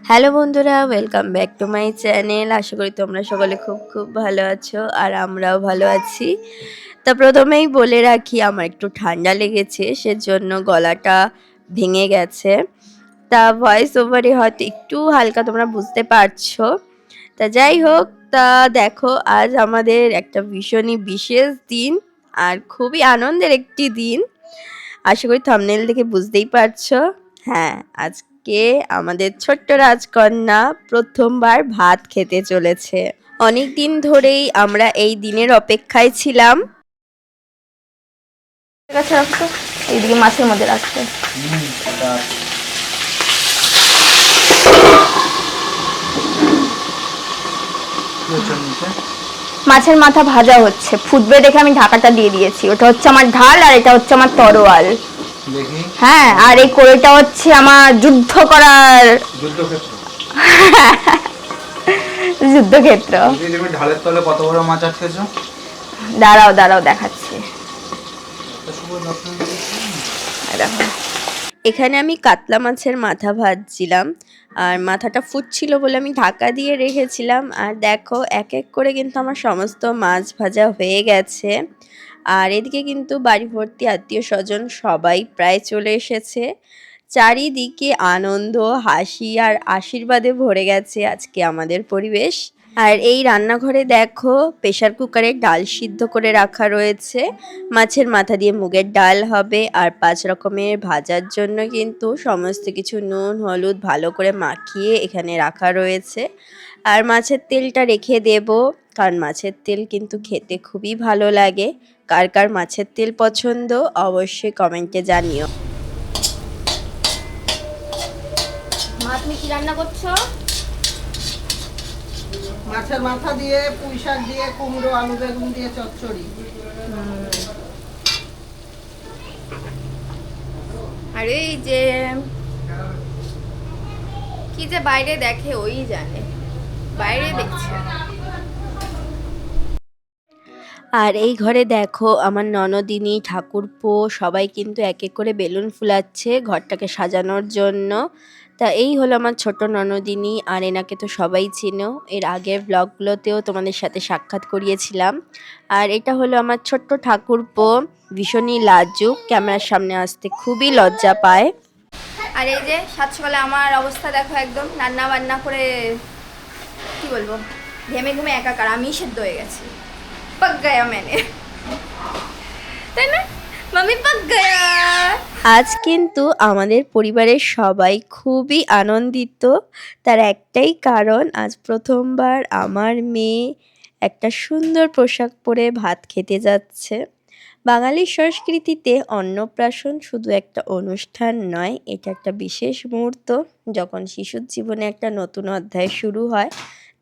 Hello বন্ধুরা, welcome back to my channel. আশা করি তোমরা সকলে খুব খুব ভালো আছো আর আমরাও ভালো আছি। তা প্রথমেই বলে রাখি আমার একটু ঠান্ডা লেগেছে, সেজন্য গলাটা ভেঙে গেছে। তা ভয়েস ওভারে হয়তো একটু হালকা তোমরা বুঝতে পারছো। তা যাই হোক, তা দেখো আজ আমাদের একটা ভীষণই বিশেষ দিন আর খুবই আনন্দের একটি দিন। আশা করি থাম্বনেল দেখে বুঝতেই পারছো। হ্যাঁ, আজকে আমাদের ছোট্ট রাজকন্যা প্রথমবার ভাত খেতে চলেছে। অনেক দিন ধরেই আমরা এই দিনের অপেক্ষায় ছিলাম। কাছে রাখতো এইদিকে মাছের মধ্যে রাখতে মাছের মাথা ভাজা হচ্ছে, ফুটবে দেখে আমি ঢাকাটা দিয়ে দিয়েছি। ওটা হচ্ছে আমার ঢাল আর এটা হচ্ছে আমার তরোয়াল। হ্যাঁ, আর এই কড়ইটা হচ্ছে আমার যুদ্ধ করার যুদ্ধক্ষেত্র। ঢালের তলে কত বড় মাছ আটকেছো? দাঁড়াও দাঁড়াও দেখাচ্ছি। দেখো, এখানে আমি কাতলা মাছের মাথা ভাজছিলাম আর মাথাটা ফুটছিল বলে আমি ঢাকা দিয়ে রেখেছিলাম। আর দেখো এক এক করে কিন্তু আমার সমস্ত মাছ ভাজা হয়ে গেছে। আর এদিকে কিন্তু বাড়ি ভর্তি আত্মীয় স্বজন সবাই প্রায় চলে এসেছে। চারিদিকে আনন্দ, হাসি আর আশীর্বাদে ভরে গেছে আজকে আমাদের পরিবেশ। আর এই রান্নাঘরে দেখো প্রেসার কুকারে ডাল সিদ্ধ করে রাখা রয়েছে। মাছের মাথা দিয়ে মুগের ডাল হবে আর 5 রকমের ভাজার জন্য কিন্তু সমস্ত কিছু নুন হলুদ ভালো করে মাখিয়ে এখানে রাখা রয়েছে। আর মাছের তেলটা রেখে দেব, কারণ মাছের তেল কিন্তু খেতে খুবই ভালো লাগে। কার কার মাছের তেল পছন্দ অবশ্যই কমেন্টে জানিও। মা তুমি কি রান্না করছো? মাছের মাথা দিয়ে, পুঁই শাক দিয়ে, কুমড়ো আলু বেগুন দিয়ে চচ্চড়ি। আরে এই যে কি যে বাইরে দেখে ওই জানে, বাইরে দেখছে। আর এই ঘরে দেখো আমার ননদিনী ঠাকুরপো সবাই কিন্তু এক এক করে বেলুন ফুলাচ্ছে ঘরটাকে সাজানোর জন্য। তা এই হলো আমার ছোট ননদিনী, আর এনাকে তো সবাই চেনো, এর আগের ব্লগগুলোতেও তোমাদের সাথে সাক্ষাৎ করিয়েছিলাম। আর এটা হলো আমার ছোট্ট ঠাকুরপো, ভীষণই লাজুক, ক্যামেরার সামনে আসতে খুবই লজ্জা পায়। আর এই যে সাত সকালে আমার অবস্থা দেখো, একদম রান্না বান্না করে কি বলবো, ঘেমে ঘুমে একাকার, আমি সেদ্ধ হয়ে গেছি। পক গায়া मैंने, তাই না মাম্মি, পক গায়া। আজ কিন্তু আমাদের পরিবারের সবাই খুবই আনন্দিত। তার একটাই কারণ, আজ প্রথমবার আমার মেয়ে একটা সুন্দর পোশাক পরে ভাত খেতে যাচ্ছে। বাঙালির সংস্কৃতিতে অন্নপ্রাশন শুধু একটা অনুষ্ঠান নয়, এটা একটা বিশেষ মুহূর্ত যখন শিশুর জীবনে একটা নতুন অধ্যায় শুরু হয়।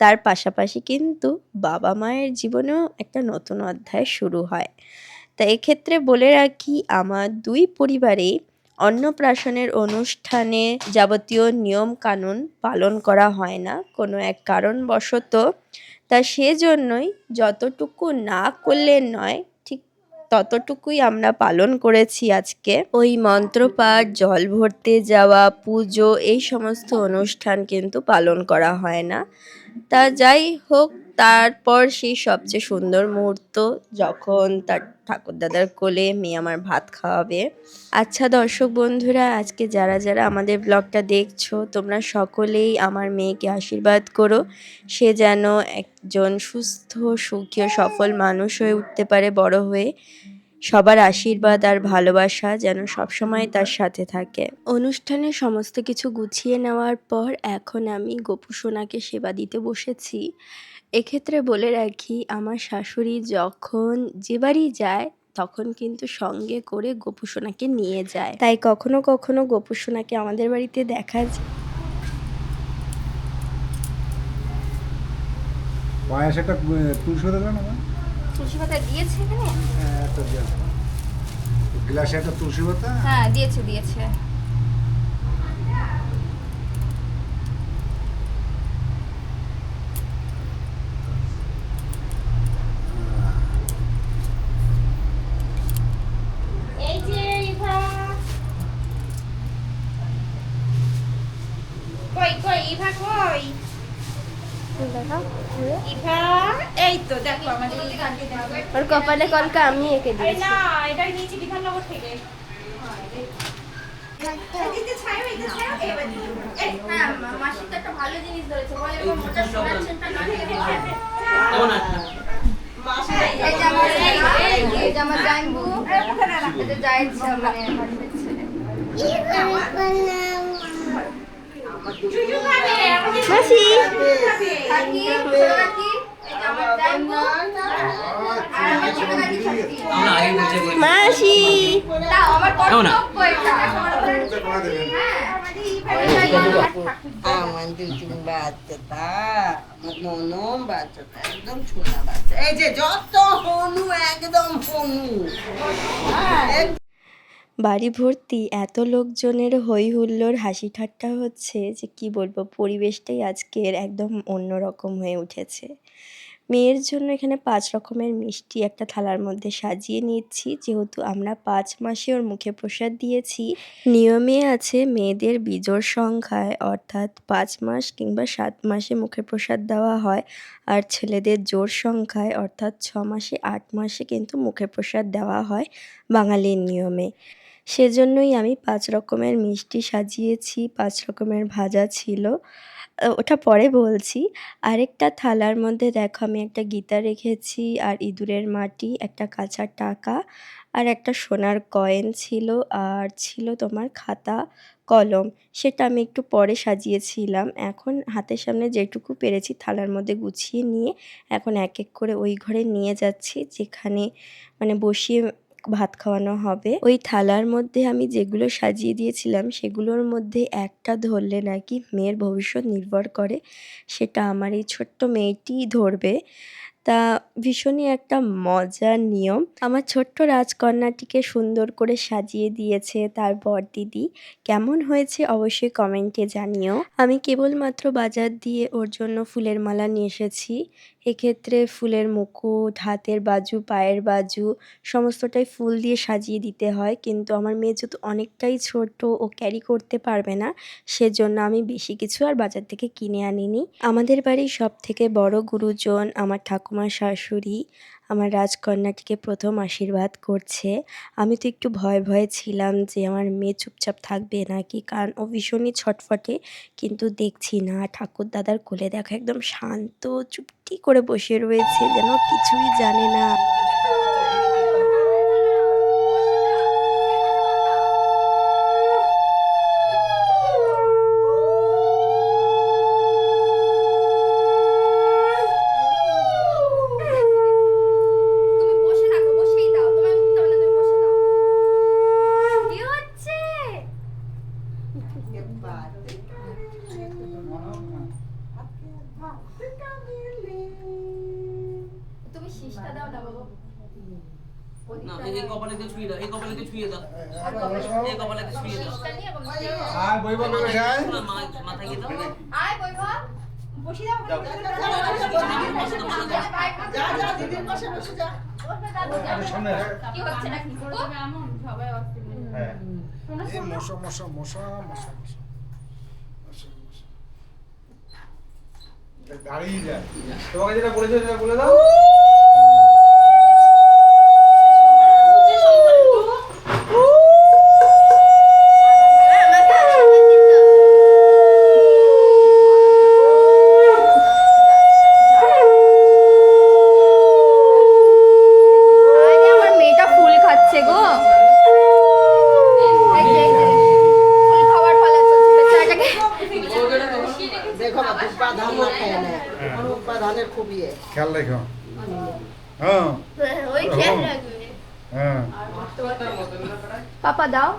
তার পাশাপাশি কিন্তু বাবা মায়ের জীবনেও একটা নতুন অধ্যায় শুরু হয়। তা এক্ষেত্রে বলে রাখি আমার দুই পরিবারেই অন্নপ্রাশনের অনুষ্ঠানে যাবতীয় নিয়ম কানুন পালন করা হয় না কোনো এক কারণবশত। তা সেজন্যই যতটুকু না করলে নয়, ঠিক ততটুকুই আমরা পালন করেছি আজকে। ওই মন্ত্রপাঠ, জল ভরতে যাওয়া, পুজো, এই সমস্ত অনুষ্ঠান কিন্তু পালন করা হয় না। তা যাই হোক, তারপর সেই সবচেয়ে সুন্দর মুহূর্ত যখন তার ঠাকুরদাদার কোলে মেয়ে আমার ভাত খাওয়াবে। আচ্ছা দর্শক বন্ধুরা, আজকে যারা যারা আমাদের ব্লগটা দেখছো তোমরা সকলেই আমার মেয়েকে আশীর্বাদ করো, সে যেন একজন সুস্থ সুখী ও সফল মানুষ হয়ে উঠতে পারে বড় হয়ে। সবার আশীর্বাদ আর ভালোবাসা যেন সবসময় তার সাথে থাকে। অনুষ্ঠানে সমস্ত কিছু গুছিয়ে নেওয়ার পর এখন আমি গোপু সোনাকে সেবা দিতে বসেছি। এক্ষেত্রে বলে রাখি আমার শাশুড়ি যখন যে বাড়ি যায় তখন কিন্তু সঙ্গে করে গোপু সোনাকে নিয়ে যায়, তাই কখনো কখনো গোপু সোনাকে আমাদের বাড়িতে দেখা যায়। পায়েস একটা তুলসী পাতা দাও না মা। তুলসী পাতা দিয়েছে এখানে? হ্যাঁ, একটা দাও। গ্লাসে একটা তুলসী পাতা। হ্যাঁ দিয়েছে দিয়েছে। এই যে ইভা, কই কই ইভা কই? ইভা এই তো দেখো আমাদের ইভাকে দেখো। ওর কপালে কলকা আমি এঁকে আরে না, এটা নিয়েছি বিধাননগর থেকে। এদিকে ছায়ো, এদিকে ছায়ো, এবার দিদি। এই হ্যাঁ মাসি তো একটা ভালো জিনিস ধরেছে, বলে এবার মোটা সোনার চেনটা না নিয়ে এই যে আমার এই যে আমার জাইম্বু, এটা জায়েদ মানে হাজবেন্ড ছেলে। চুজু খাবে, আমাদের মাসি কাকি ছোট কাকি, এই যে আমার জাইম্বু আর আমার ছোট কাকি ছাত্রী। মাসি দাও আমার কর্তব্য এটা। হ্যাঁ আমার দুজন বাচ্চাটা আমার ননম বাচ্চাটা একদম ছোট বাচ্চা, এই যে যত হনু একদম হনু। বাড়ি ভর্তি এত লোকজনের হই হুল্লোড় হাসি ঠাট্টা হচ্ছে যে কি বলবো, পরিবেশটাই আজকের একদম অন্যরকম হয়ে উঠেছে। মেয়ের জন্য এখানে 5 রকমের মিষ্টি একটা থালার মধ্যে সাজিয়ে নিচ্ছি, যেহেতু আমরা 5 মাসে ওর মুখে প্রসাদ দিয়েছি। নিয়মে আছে মেয়েদের বিজোড় সংখ্যায় অর্থাৎ 5 মাস কিংবা 7 মাসে মুখে প্রসাদ দেওয়া হয়, আর ছেলেদের জোড় সংখ্যায় অর্থাৎ 6 মাসে 8 মাসে কিন্তু মুখে প্রসাদ দেওয়া হয় বাঙালির নিয়মে। সেজন্যই আমি 5 রকমের মিষ্টি সাজিয়েছি, 5 রকমের ভাজা ছিল, ওটা পরে বলছি। আরেকটা থালার মধ্যে দেখো আমি একটা গীতা রেখেছি, আর ইঁদুরের মাটি, একটা কাঁচা টাকা, আর একটা সোনার কয়েন ছিল, আর ছিল তোমার খাতা কলম। সেটা আমি একটু পরে সাজিয়েছিলাম। এখন হাতের সামনে যেটুকু পেরেছি থালার মধ্যে গুছিয়ে নিয়ে এখন এক এক করে ওই ঘরে নিয়ে যাচ্ছি, যেখানে মানে বসিয়ে ভাত খাওয়ানো হবে। ওই থালার মধ্যে আমি যেগুলো সাজিয়ে দিয়েছিলাম সেগুলোর মধ্যে একটা ধরলে নাকি মেয়ের ভবিষ্যৎ নির্ভর করে, সেটা আমার এই ছোট্ট মেয়েটিই ধরবে। তা ভীষণই একটা মজার নিয়ম। আমার ছোট্ট রাজকন্যাটিকে সুন্দর করে সাজিয়ে দিয়েছে তার বরদিদি। কেমন হয়েছে অবশ্যই কমেন্টে জানিও। আমি কেবলমাত্র বাজার দিয়ে ওর জন্য ফুলের মালা নিয়ে এসেছি। এক্ষেত্রে ফুলের মুকুট, হাতের বাজু, পায়ের বাজু সমস্তটাই ফুল দিয়ে সাজিয়ে দিতে হয়, কিন্তু আমার মেয়ে যেহেতু অনেকটাই ছোট, ও ক্যারি করতে পারবে না, সেজন্য আমি বেশি কিছু আর বাজার থেকে কিনে আনিনি। আমাদের বাড়ির সবথেকে বড় গুরুজন আমার ঠাকুমা শাশুড়ি আমার রাজকন্যাটিকে প্রথম আশীর্বাদ করছে। আমি তো একটু ভয়ে ভয়ে ছিলাম যে আমার মেয়ে চুপচাপ থাকবে নাকি, কারণ ও ভীষণই ছটফটে, কিন্তু দেখছি না, ঠাকুর দাদার কোলে দেখো একদম শান্ত চুপটি করে বসে রয়েছে, যেন কিছুই জানে না। তুমি বসে থাকো, বসেই দাও, তোমায় উঠতে হবে না, তুমি বসে দাও। কি হচ্ছে? তুমি শিশটা দাও না বাবা। না এই কপালেতে ছুঁয়ে দাও, এই কপালেতে ছুঁয়ে দাও, এই কপালেতে ছুঁয়ে দাও। শিশটা নিয়ে বসে আর বই বলবে যায় মাথায় গিয়ে দাও। আয় বৈভব, বসে যাও, যাও। যা যা দিদির পাশে বসে যা। বসবে দাদু, সামনে কি হচ্ছে নাকি? হ্যাঁ এই মশা মশা মশা মশা মশা দাঁড়িয়ে যায়। তোমাকে যেটা বলেছে সেটা বলে দাও। আরে আমার মেয়েটা ফুল খাচ্ছে গো। এই যে, এই যে, ফুল খাওয়ার পালা চলছে, বেচারাটাকে দেখো না দুপা ধান না খায় না, দুপা ধানের খুব ইয়ে। খেয়াল রেখো। হ্যাঁ ওই খেয়াল রাখবে। হ্যাঁ পাপা দাও।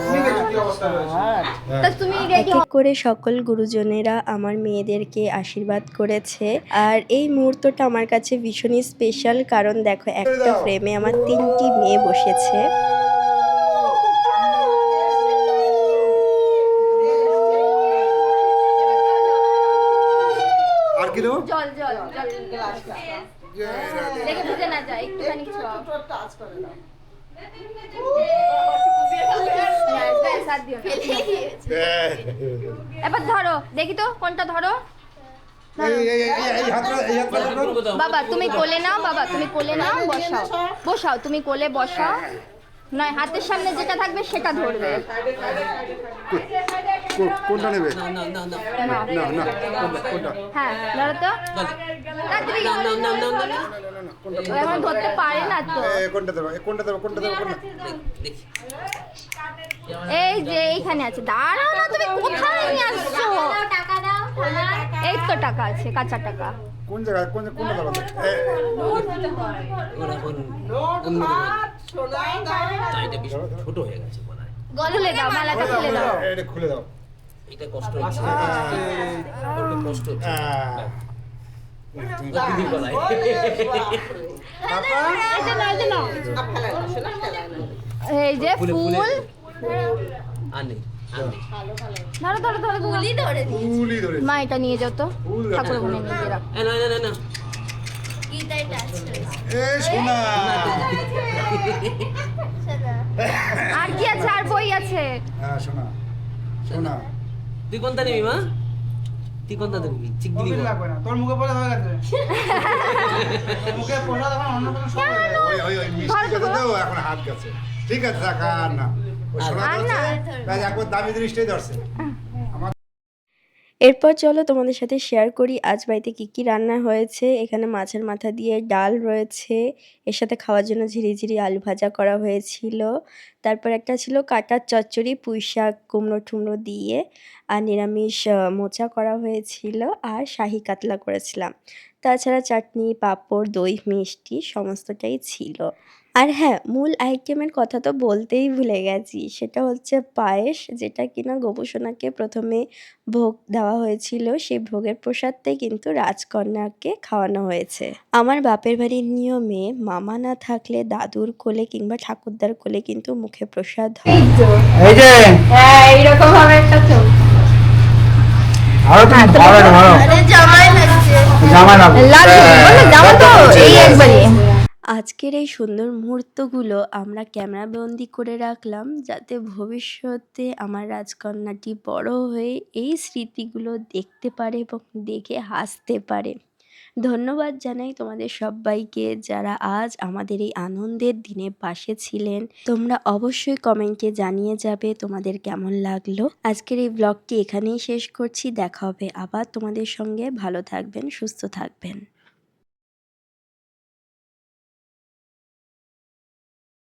তুমি দেখো কি অবস্থা রয়েছে। তা তুমি এক রেডি এক করে সকল গুরুজনেরা আমার মেয়েদেরকে আশীর্বাদ করেছে, আর এই মুহূর্তটা আমার কাছে ভীষণই স্পেশাল, কারণ দেখো একটা ফ্রেমে আমার 3টি মেয়ে বসেছে। আর কি দেবো? জল জল জল গ্লাসটা দেখে বুঝে না যায়, একটুখানি একটু ছোঁয়াও। একটু টাচ করে দাও। ব্যাস, ব্যাস, আর বাদ দিও না। ফেলেই দিয়েছে। এবার ধরো দেখি তো কোনটা ধরো। এই হাতটা ধরো। বাবা তুমি কোলে নাও, বাবা তুমি কোলে নাও, বসাও বসাও, তুমি কোলে বসাও। নয় হাতের সামনে যেটা থাকবে সেটা ধরবে। কোনটা নেবে? না না না না নাও। না না কোনটা? হ্যাঁ ধরো তো। তাড়াতাড়ি। না না না না না না ও এখন ধরতে পারে না তো। কোনটা দেবো? কোনটা দেবো? কোনটা দেবো? কোনটা? দেখি এই যে এইখানে আছে, দাঁড়াও না, তুমি কোথায় নিয়ে আসছো? টাকা দাও, এই তো টাকা আছে, কাঁচা টাকা। কোন জায়গায়? কোনটা দেবো? ওরা অন্য সোনা দাও। এটা বেশ ছোট হয়ে গেছে মনে হয়। খুলে দাও, মালাটা খুলে দাও। এটা খুলে দাও। এটা কষ্ট হচ্ছে বড্ড কষ্ট হচ্ছে দিদির গলায় এই যে ফুলে ফুল। ফুলে আনে আনে ধরো ধরো ধরো, ফুলই ধরে দিই। ফুলই ধরে। মা এটা নিয়ে যাও তো, ফুল ঠাকুর মনে নিয়ে রাখ। না না না না এই সোনা। আর কি আছে? আর বই আছে। হ্যাঁ সোনা। সোনা। তুই কোনটা নিবি মা? তুই কোনটা নিবি? চিক দিবি কবির লাগবে না, তোর মুখে পড়ে হয়ে গেছে। মুখে পড়া তখন অন্য কোনো সব হয়ে যাবে। ওই মিষ্টি কথা দাও, এখন হাত গেছে। ঠিক আছে থাক, আর না। ওই সোনা আর না। ধরছে, তাই একবার দামি জিনিসটাই ধরছে। এরপর চলো তোমাদের সাথে শেয়ার করি আজ বাড়িতে কী কী রান্না হয়েছে। এখানে মাছের মাথা দিয়ে ডাল রয়েছে, এর সাথে খাওয়ার জন্য ঝিরিঝিরি আলু ভাজা করা হয়েছিল। তারপর একটা ছিল কাটার চচ্চড়ি, পুঁই শাক কুমড়ো টুমড়ো দিয়ে, আর নিরামিষ মোচা করা হয়েছিল, আর শাহি কাতলা করেছিলাম। তাছাড়া চাটনি, পাঁপড়, দই, মিষ্টি সমস্তটাই ছিল। আর হ্যাঁ, মূল আইটেমের কথা তো বলতেই ভুলে গেছি, সেটা হচ্ছে পায়েস, যেটা কিনা গোপুসোনাকে প্রথমে ভোগ দেওয়া হয়েছিল। সেই ভোগের প্রসাদটাই কিন্তু রাজকন্যাকে খাওয়ানো হয়েছে। আমার বাপের বাড়ির নিয়মে মামা না থাকলে দাদুর কোলে কিংবা ঠাকুরদার কোলে কিন্তু মুখে প্রসাদ হয়। এই যে হ্যাঁ এইরকম ভাবে একটা চোখ। আরো তুমি ধরো না, ধরো। জামাই লাগছে। জামা লাগবে। জামা তো এই একবারই। আজকের এই সুন্দর মুহূর্তগুলো আমরা ক্যামেরাবন্দি করে রাখলাম, যাতে ভবিষ্যতে আমার রাজকন্যাটি বড় হয়ে এই স্মৃতিগুলো দেখতে পারে এবং দেখে হাসতে পারে। ধন্যবাদ জানাই তোমাদের সবাইকে, যারা আজ আমাদের এই আনন্দের দিনে পাশে ছিলেন। তোমরা অবশ্যই কমেন্টে জানিয়ে যাবে তোমাদের কেমন লাগলো। আজকের এই ব্লগটি এখানেই শেষ করছি, দেখা হবে আবার তোমাদের সঙ্গে। ভালো থাকবেন, সুস্থ থাকবেন।